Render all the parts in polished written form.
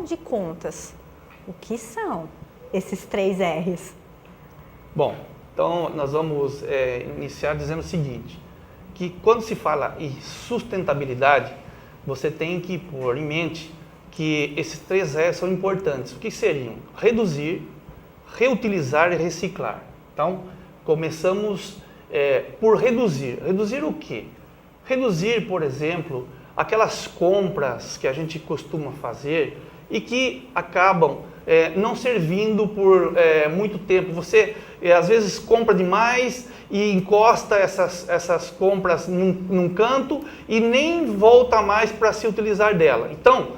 Afinal de contas, o que são esses 3 R's? Bom, então nós vamos iniciar dizendo o seguinte, que quando se fala em sustentabilidade, você tem que pôr em mente que esses 3 R's são importantes. O que seriam? Reduzir, reutilizar e reciclar. Então, começamos por reduzir. Reduzir o quê? Reduzir, por exemplo, aquelas compras que a gente costuma fazer e que acabam não servindo por muito tempo. Você, às vezes, compra demais e encosta essas compras num canto e nem volta mais para se utilizar dela. Então,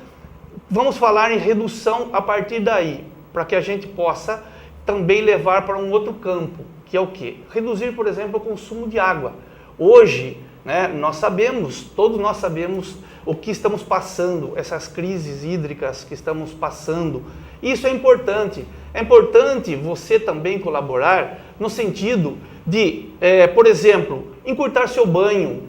vamos falar em redução a partir daí, para que a gente possa também levar para um outro campo, que é o quê? Reduzir, por exemplo, o consumo de água. Hoje, né, todos nós sabemos o que estamos passando, essas crises hídricas que estamos passando. Isso é importante. É importante você também colaborar no sentido de, por exemplo, encurtar seu banho,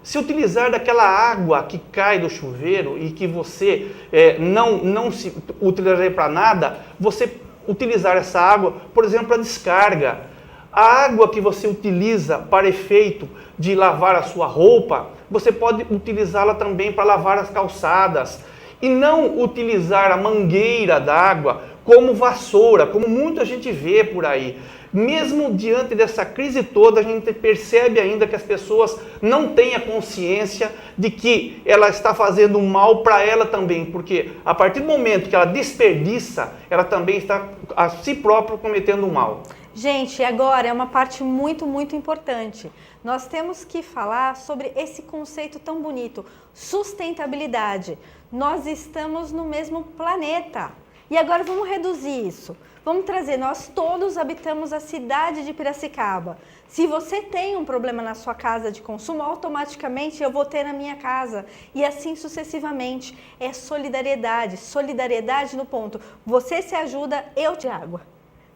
se utilizar daquela água que cai do chuveiro e que você não se utilizaria para nada, você utilizar essa água, por exemplo, para descarga. A água que você utiliza para efeito de lavar a sua roupa, você pode utilizá-la também para lavar as calçadas. E não utilizar a mangueira d'água como vassoura, como muita gente vê por aí. Mesmo diante dessa crise toda, a gente percebe ainda que as pessoas não têm a consciência de que ela está fazendo mal para ela também, porque a partir do momento que ela desperdiça, ela também está a si própria cometendo mal. Gente, agora é uma parte muito, muito importante. Nós temos que falar sobre esse conceito tão bonito, sustentabilidade. Nós estamos no mesmo planeta. E agora vamos reduzir isso. Vamos trazer, nós todos habitamos a cidade de Piracicaba. Se você tem um problema na sua casa de consumo, automaticamente eu vou ter na minha casa. E assim sucessivamente. É solidariedade. Solidariedade no ponto. Você se ajuda, eu te água.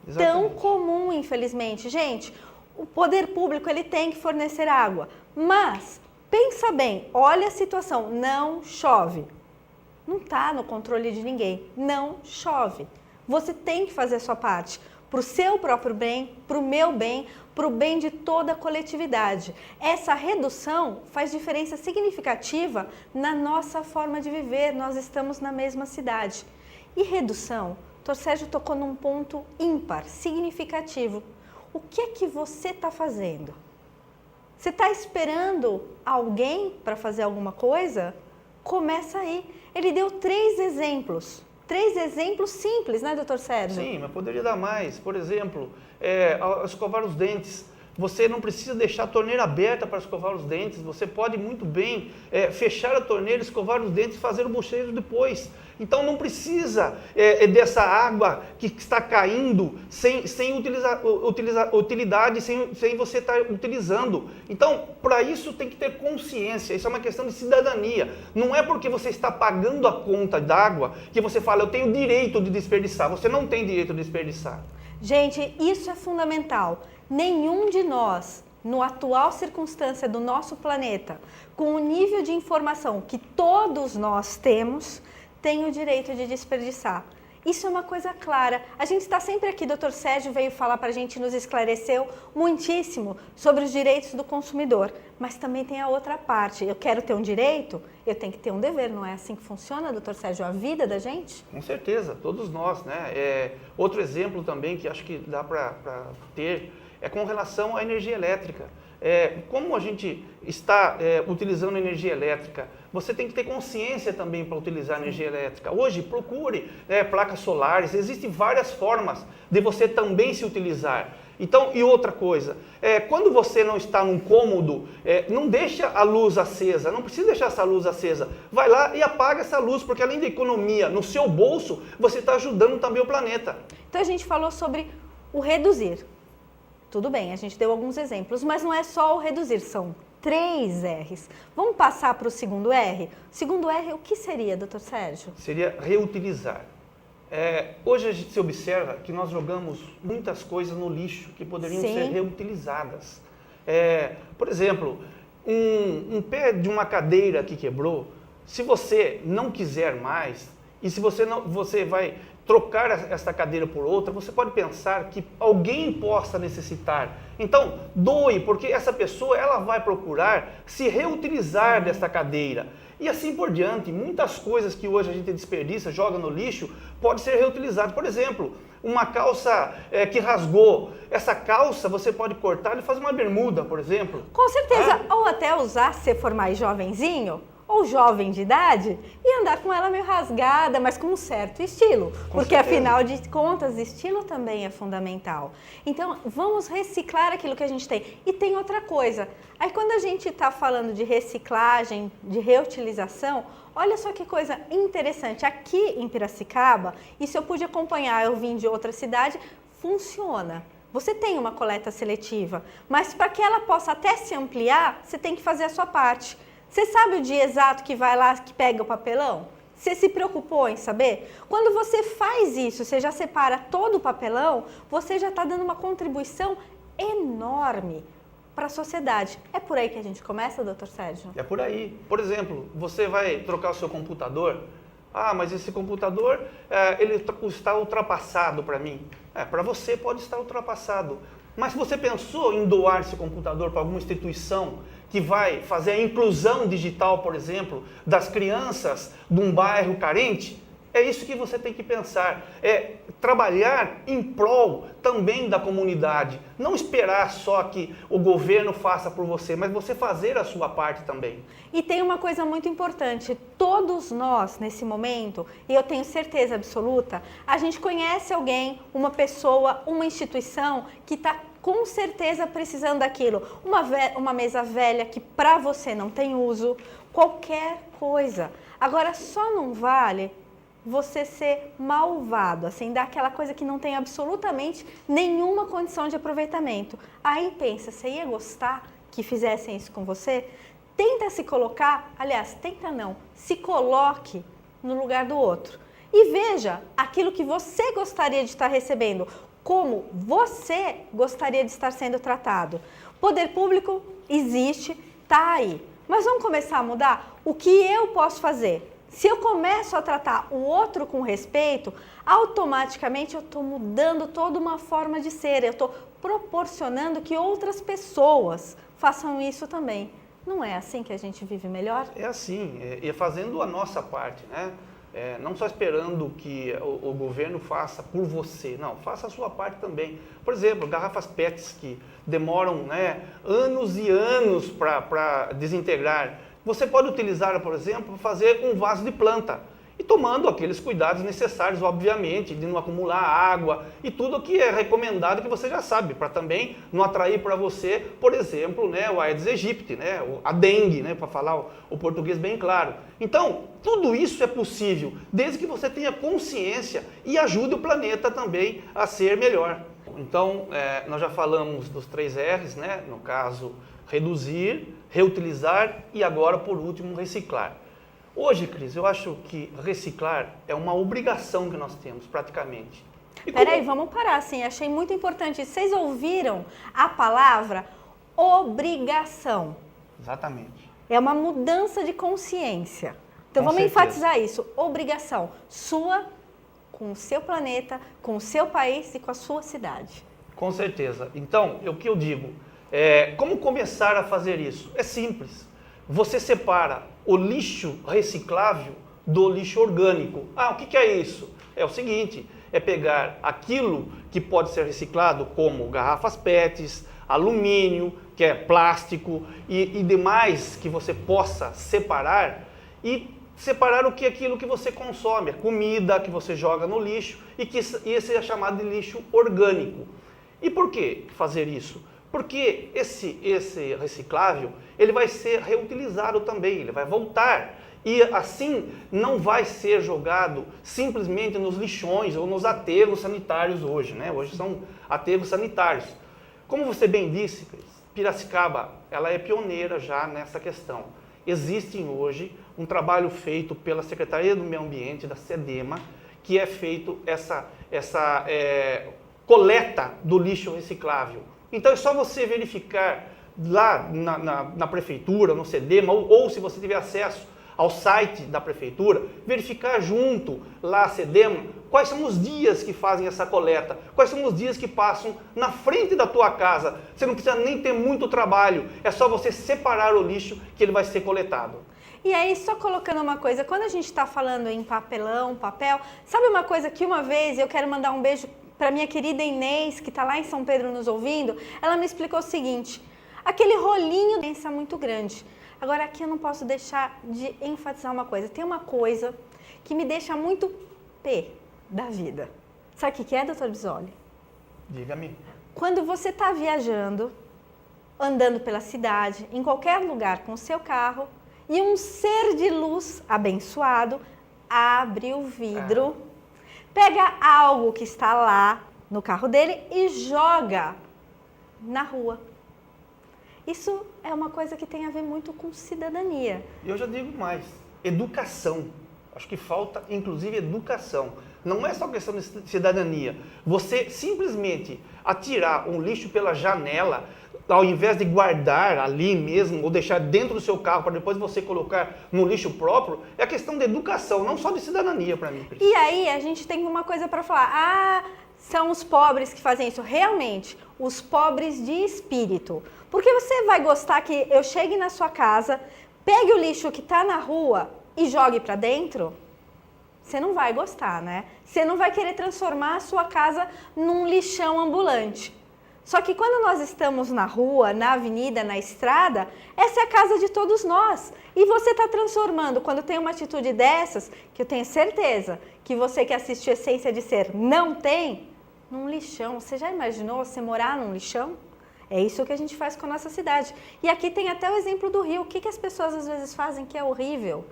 Exatamente. Tão comum, infelizmente. Gente, o poder público ele tem que fornecer água. Mas, pensa bem, olha a situação, não chove. Não está no controle de ninguém, não chove. Você tem que fazer a sua parte, para o seu próprio bem, para o meu bem, para o bem de toda a coletividade. Essa redução faz diferença significativa na nossa forma de viver, nós estamos na mesma cidade. E redução, o Dr. Sérgio tocou num ponto ímpar, significativo. O que é que você está fazendo? Você está esperando alguém para fazer alguma coisa? Começa aí. Ele deu 3 exemplos. 3 exemplos simples, né, Dr. Sérgio? Sim, mas poderia dar mais. Por exemplo, escovar os dentes. Você não precisa deixar a torneira aberta para escovar os dentes. Você pode muito bem fechar a torneira, escovar os dentes e fazer o bochecho depois. Então não precisa dessa água que está caindo sem utilidade, sem você estar utilizando. Então, para isso tem que ter consciência. Isso é uma questão de cidadania. Não é porque você está pagando a conta d'água que você fala, eu tenho direito de desperdiçar. Você não tem direito de desperdiçar. Gente, isso é fundamental. Nenhum de nós, no atual circunstância do nosso planeta, com o nível de informação que todos nós temos, tem o direito de desperdiçar. Isso é uma coisa clara. A gente está sempre aqui, Dr. Sérgio veio falar para a gente, nos esclareceu muitíssimo sobre os direitos do consumidor. Mas também tem a outra parte. Eu quero ter um direito, eu tenho que ter um dever. Não é assim que funciona, Dr. Sérgio, a vida da gente? Com certeza, todos nós, né? Outro exemplo também que acho que dá para ter é com relação à energia elétrica. Como a gente está utilizando energia elétrica, você tem que ter consciência também para utilizar energia elétrica. Hoje, procure placas solares, existem várias formas de você também se utilizar. Então, e outra coisa, quando você não está num cômodo, não deixa a luz acesa, não precisa deixar essa luz acesa. Vai lá e apaga essa luz, porque além da economia no seu bolso, você está ajudando também o planeta. Então a gente falou sobre o reduzir. Tudo bem, a gente deu alguns exemplos, mas não é só o reduzir, são 3 R's. Vamos passar para o segundo R? O segundo R, o que seria, Dr. Sérgio? Seria reutilizar. Hoje a gente se observa que nós jogamos muitas coisas no lixo que poderiam ser reutilizadas. Por exemplo, um pé de uma cadeira que quebrou, se você não quiser mais, E se você não, você vai trocar essa cadeira por outra, você pode pensar que alguém possa necessitar. Então, doe, porque essa pessoa ela vai procurar se reutilizar dessa cadeira. E assim por diante, muitas coisas que hoje a gente desperdiça, joga no lixo, pode ser reutilizado. Por exemplo, uma calça que rasgou, essa calça você pode cortar e fazer uma bermuda, por exemplo. Com certeza, ou até usar, se for mais jovenzinho, ou jovem de idade, e andar com ela meio rasgada, mas com um certo estilo. Porque afinal de contas, estilo também é fundamental. Então, vamos reciclar aquilo que a gente tem. E tem outra coisa, aí quando a gente está falando de reciclagem, de reutilização, olha só que coisa interessante. Aqui em Piracicaba, isso eu pude acompanhar, eu vim de outra cidade, funciona. Você tem uma coleta seletiva, mas para que ela possa até se ampliar, você tem que fazer a sua parte. Você sabe o dia exato que vai lá, que pega o papelão? Você se preocupou em saber? Quando você faz isso, você já separa todo o papelão, você já está dando uma contribuição enorme para a sociedade. É por aí que a gente começa, doutor Sérgio? É por aí. Por exemplo, você vai trocar o seu computador. Ah, mas esse computador, ele está ultrapassado para mim. Para você pode estar ultrapassado. Mas se você pensou em doar esse computador para alguma instituição que vai fazer a inclusão digital, por exemplo, das crianças de um bairro carente, é isso que você tem que pensar. É trabalhar em prol também da comunidade. Não esperar só que o governo faça por você, mas você fazer a sua parte também. E tem uma coisa muito importante, todos nós nesse momento, e eu tenho certeza absoluta, a gente conhece alguém, uma pessoa, uma instituição que está com certeza precisando daquilo. Uma mesa velha que para você não tem uso, qualquer coisa. Agora só não vale você ser malvado, assim, dar aquela coisa que não tem absolutamente nenhuma condição de aproveitamento. Aí pensa, você ia gostar que fizessem isso com você? Tenta se colocar, aliás, tenta não, se coloque no lugar do outro. E veja aquilo que você gostaria de estar recebendo, como você gostaria de estar sendo tratado. O poder público existe, está aí. Mas vamos começar a mudar? O que eu posso fazer? Se eu começo a tratar o outro com respeito, automaticamente eu estou mudando toda uma forma de ser, eu estou proporcionando que outras pessoas façam isso também. Não é assim que a gente vive melhor? É assim, e fazendo a nossa parte, né? Não só esperando que o governo faça por você, não, faça a sua parte também. Por exemplo, garrafas PETs que demoram, né, anos e anos para desintegrar. Você pode utilizar, por exemplo, para fazer um vaso de planta e tomando aqueles cuidados necessários, obviamente, de não acumular água e tudo que é recomendado que você já sabe, para também não atrair para você, por exemplo, né, o Aedes aegypti, né, a dengue, né, para falar o português bem claro. Então, tudo isso é possível, desde que você tenha consciência e ajude o planeta também a ser melhor. Então, nós já falamos dos 3 R's, né, no caso, reduzir, reutilizar e agora, por último, reciclar. Hoje, Cris, eu acho que reciclar é uma obrigação que nós temos, praticamente. Peraí, vamos parar, assim, achei muito importante. Vocês ouviram a palavra obrigação? Exatamente. É uma mudança de consciência. Então Com vamos certeza. enfatizar isso. Obrigação sua com o seu planeta, com o seu país e com a sua cidade. Com certeza. Então, o que eu digo? Como começar a fazer isso? É simples. Você separa o lixo reciclável do lixo orgânico. Ah, o que é isso? É o seguinte, é pegar aquilo que pode ser reciclado, como garrafas PETs, alumínio, que é plástico e demais que você possa separar e separar o que é aquilo que você consome, a comida que você joga no lixo e esse é chamado de lixo orgânico. E por que fazer isso? Porque esse reciclável, ele vai ser reutilizado também, ele vai voltar. E assim não vai ser jogado simplesmente nos lixões ou nos aterros sanitários hoje, né? Hoje são aterros sanitários. Como você bem disse, Piracicaba, ela é pioneira já nessa questão. Existe hoje um trabalho feito pela Secretaria do Meio Ambiente, da SEDEMA, que é feito essa coleta do lixo reciclável. Então é só você verificar lá na prefeitura, no SEDEMA, ou se você tiver acesso ao site da prefeitura, verificar junto lá a SEDEMA quais são os dias que fazem essa coleta, quais são os dias que passam na frente da tua casa. Você não precisa nem ter muito trabalho, é só você separar o lixo que ele vai ser coletado. E aí, só colocando uma coisa, quando a gente está falando em papelão, papel, sabe uma coisa que uma vez eu quero mandar um beijo para minha querida Inês, que está lá em São Pedro nos ouvindo, ela me explicou o seguinte, aquele rolinho pensa muito grande. Agora aqui eu não posso deixar de enfatizar uma coisa, tem uma coisa que me deixa muito pé da vida. Sabe o que é, doutor Bisoli? Diga-me. Quando você está viajando, andando pela cidade, em qualquer lugar com o seu carro, e um ser de luz abençoado abre o vidro, pega algo que está lá no carro dele e joga na rua. Isso é uma coisa que tem a ver muito com cidadania. E eu já digo mais, educação. Acho que falta, inclusive, educação. Não é só questão de cidadania. Você simplesmente atirar um lixo pela janela, ao invés de guardar ali mesmo, ou deixar dentro do seu carro para depois você colocar no lixo próprio, é questão de educação, não só de cidadania para mim. E aí a gente tem uma coisa para falar. São os pobres que fazem isso. Realmente, os pobres de espírito. Porque você vai gostar que eu chegue na sua casa, pegue o lixo que está na rua e jogue para dentro? Você não vai gostar, né? Você não vai querer transformar a sua casa num lixão ambulante. Só que quando nós estamos na rua, na avenida, na estrada, essa é a casa de todos nós. E você está transformando, quando tem uma atitude dessas, que eu tenho certeza que você que assiste Essência de Ser não tem, num lixão. Você já imaginou você morar num lixão? É isso que a gente faz com a nossa cidade. E aqui tem até o exemplo do rio. O que as pessoas às vezes fazem que é horrível?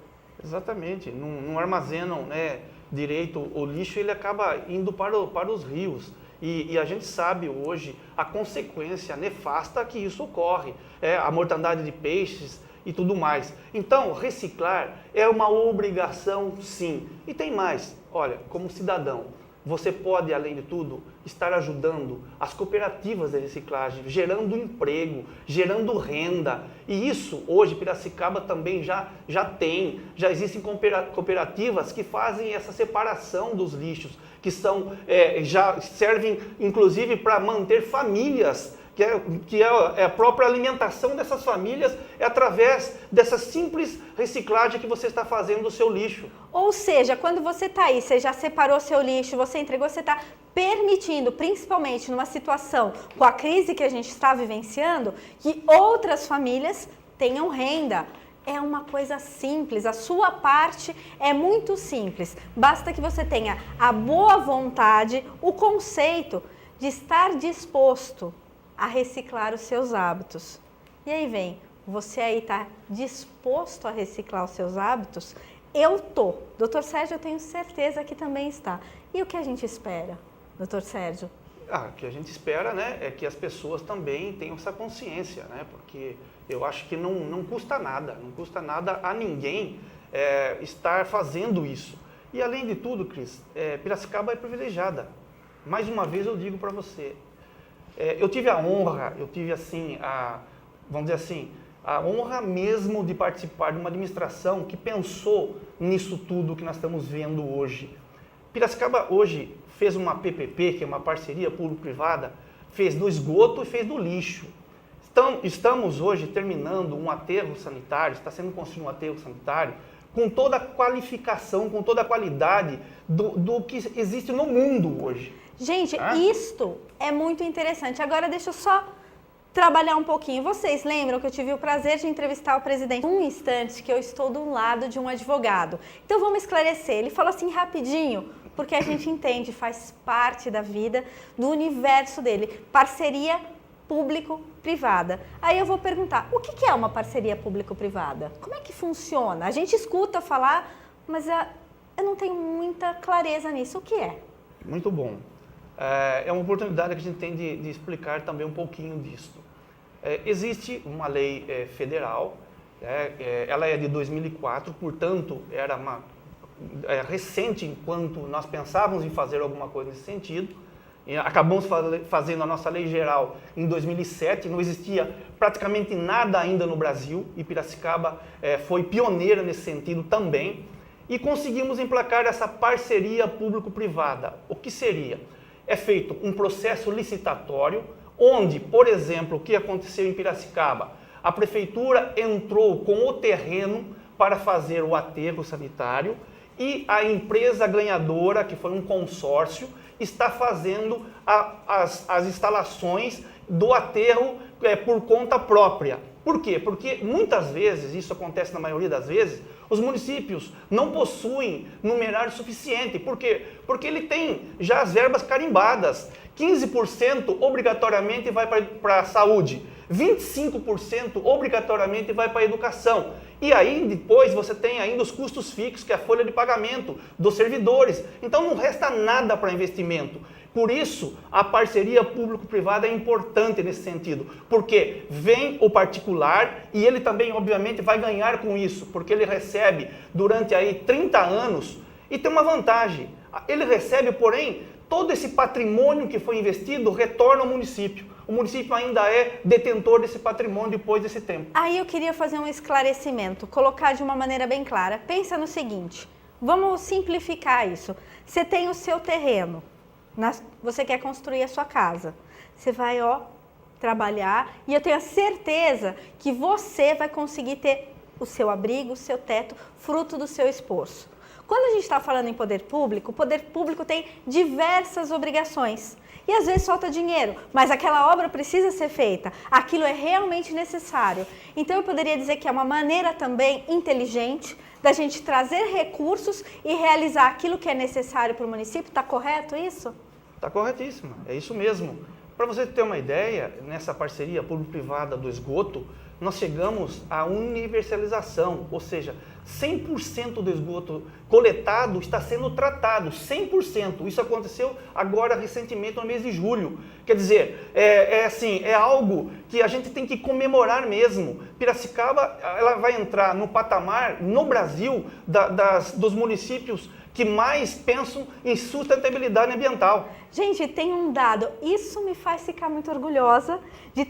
Exatamente. Não armazenam, né, direito o lixo, ele acaba indo para os rios. E a gente sabe hoje a consequência nefasta que isso ocorre, a mortandade de peixes e tudo mais. Então, reciclar é uma obrigação, sim. E tem mais, olha, como cidadão, você pode, além de tudo, estar ajudando as cooperativas de reciclagem, gerando emprego, gerando renda. E isso, hoje, Piracicaba também já existem cooperativas que fazem essa separação dos lixos, que já servem, inclusive, para manter famílias, que é a própria alimentação dessas famílias, é através dessa simples reciclagem que você está fazendo do seu lixo. Ou seja, quando você está aí, você já separou seu lixo, você entregou, você está permitindo, principalmente numa situação com a crise que a gente está vivenciando, que outras famílias tenham renda. É uma coisa simples, a sua parte é muito simples. Basta que você tenha a boa vontade, o conceito de estar disposto a reciclar os seus hábitos. E aí vem, você aí está disposto a reciclar os seus hábitos? Eu tô. Doutor Sérgio, eu tenho certeza que também está. E o que a gente espera, doutor Sérgio? O que a gente espera, né, é que as pessoas também tenham essa consciência, né, porque eu acho que não custa nada a ninguém estar fazendo isso. E além de tudo, Cris, Piracicaba é privilegiada. Mais uma vez eu digo para você, eu tive a honra, vamos dizer assim, a honra mesmo de participar de uma administração que pensou nisso tudo que nós estamos vendo hoje. Piracicaba hoje fez uma PPP, que é uma parceria público-privada, fez do esgoto e fez do lixo. Estamos hoje terminando um aterro sanitário, está sendo construído um aterro sanitário, com toda a qualificação, com toda a qualidade do que existe no mundo hoje. Gente, isto é muito interessante. Agora deixa eu só trabalhar um pouquinho. Vocês lembram que eu tive o prazer de entrevistar o presidente um instante que eu estou do lado de um advogado. Então vamos esclarecer. Ele falou assim rapidinho, porque a gente entende, faz parte da vida, do universo dele. Parceria público-privada. Aí eu vou perguntar, o que é uma parceria público-privada? Como é que funciona? A gente escuta falar, mas eu não tenho muita clareza nisso. O que é? Muito bom. É uma oportunidade que a gente tem de explicar também um pouquinho disso. Existe uma lei federal, ela é de 2004, portanto, era recente enquanto nós pensávamos em fazer alguma coisa nesse sentido, Acabamos fazendo a nossa lei geral em 2007, não existia praticamente nada ainda no Brasil, e Piracicaba foi pioneira nesse sentido também, e conseguimos emplacar essa parceria público-privada. O que seria? É feito um processo licitatório, onde, por exemplo, o que aconteceu em Piracicaba? A prefeitura entrou com o terreno para fazer o aterro sanitário, e a empresa ganhadora, que foi um consórcio, está fazendo as instalações do aterro por conta própria. Por quê? Porque muitas vezes, isso acontece na maioria das vezes, os municípios não possuem numerário suficiente. Por quê? Porque ele tem já as verbas carimbadas. 15% obrigatoriamente vai para a saúde, 25% obrigatoriamente vai para a educação. E aí depois você tem ainda os custos fixos, que é a folha de pagamento dos servidores. Então não resta nada para investimento. Por isso, a parceria público-privada é importante nesse sentido, porque vem o particular e ele também, obviamente, vai ganhar com isso, porque ele recebe durante aí 30 anos e tem uma vantagem. Ele recebe, porém, todo esse patrimônio que foi investido retorna ao município. O município ainda é detentor desse patrimônio depois desse tempo. Aí eu queria fazer um esclarecimento, colocar de uma maneira bem clara. Pensa no seguinte, vamos simplificar isso. Você tem o seu terreno, você quer construir a sua casa. Você vai, trabalhar, e eu tenho a certeza que você vai conseguir ter o seu abrigo, o seu teto, fruto do seu esforço. Quando a gente está falando em poder público, o poder público tem diversas obrigações. E às vezes falta dinheiro, mas aquela obra precisa ser feita. Aquilo é realmente necessário. Então eu poderia dizer que é uma maneira também inteligente da gente trazer recursos e realizar aquilo que é necessário para o município. Está correto isso? Está corretíssimo, é isso mesmo. Para você ter uma ideia, nessa parceria público-privada do esgoto, nós chegamos à universalização, ou seja, 100% do esgoto coletado está sendo tratado, 100%. Isso aconteceu agora recentemente no mês de julho. Quer dizer, é algo que a gente tem que comemorar mesmo. Piracicaba, ela vai entrar no patamar, no Brasil, dos municípios que mais pensam em sustentabilidade ambiental. Gente, tem um dado, isso me faz ficar muito orgulhosa de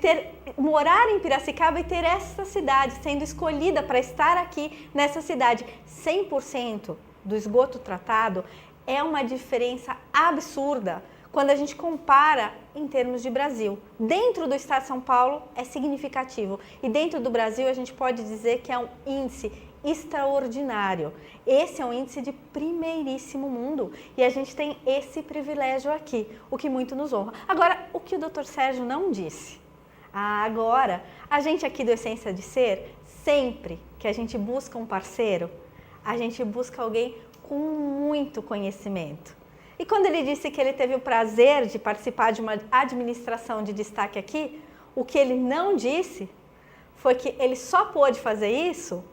morar em Piracicaba e ter essa cidade sendo escolhida para estar aqui nessa cidade. 100% do esgoto tratado é uma diferença absurda quando a gente compara em termos de Brasil. Dentro do estado de São Paulo é significativo e dentro do Brasil a gente pode dizer que é um índice extraordinário. Esse é um índice de primeiríssimo mundo e a gente tem esse privilégio aqui, o que muito nos honra. Agora, o que o Dr. Sérgio não disse? Agora, a gente aqui do Essência de Ser, sempre que a gente busca um parceiro, a gente busca alguém com muito conhecimento. E quando ele disse que ele teve o prazer de participar de uma administração de destaque aqui, o que ele não disse foi que ele só pôde fazer isso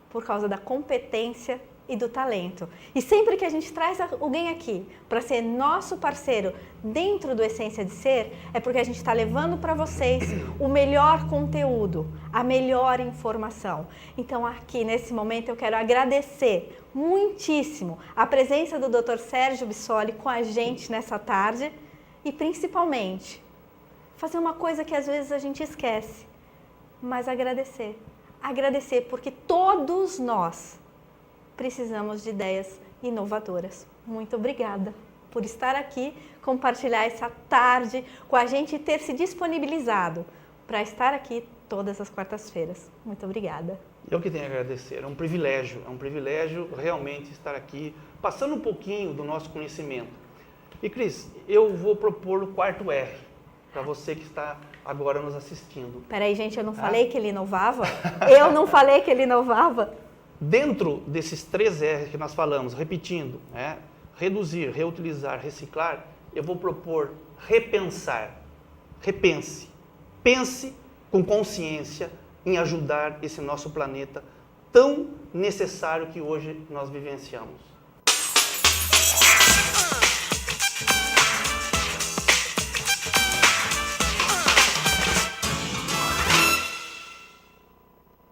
por causa da competência e do talento. E sempre que a gente traz alguém aqui para ser nosso parceiro dentro do Essência de Ser, é porque a gente está levando para vocês o melhor conteúdo, a melhor informação. Então aqui nesse momento eu quero agradecer muitíssimo a presença do Dr. Sérgio Bissoli com a gente nessa tarde e principalmente fazer uma coisa que às vezes a gente esquece, mas agradecer. Agradecer porque todos nós precisamos de ideias inovadoras. Muito obrigada por estar aqui, compartilhar essa tarde com a gente e ter se disponibilizado para estar aqui todas as quartas-feiras. Muito obrigada. Eu que tenho a agradecer, é um privilégio realmente estar aqui, passando um pouquinho do nosso conhecimento. E Cris, eu vou propor o quarto R, para você que está agora nos assistindo. Peraí, gente, eu não falei que ele inovava? Eu não falei que ele inovava? Dentro desses 3 R's que nós falamos, repetindo, reduzir, reutilizar, reciclar, eu vou propor repensar. Repense. Pense com consciência em ajudar esse nosso planeta tão necessário que hoje nós vivenciamos.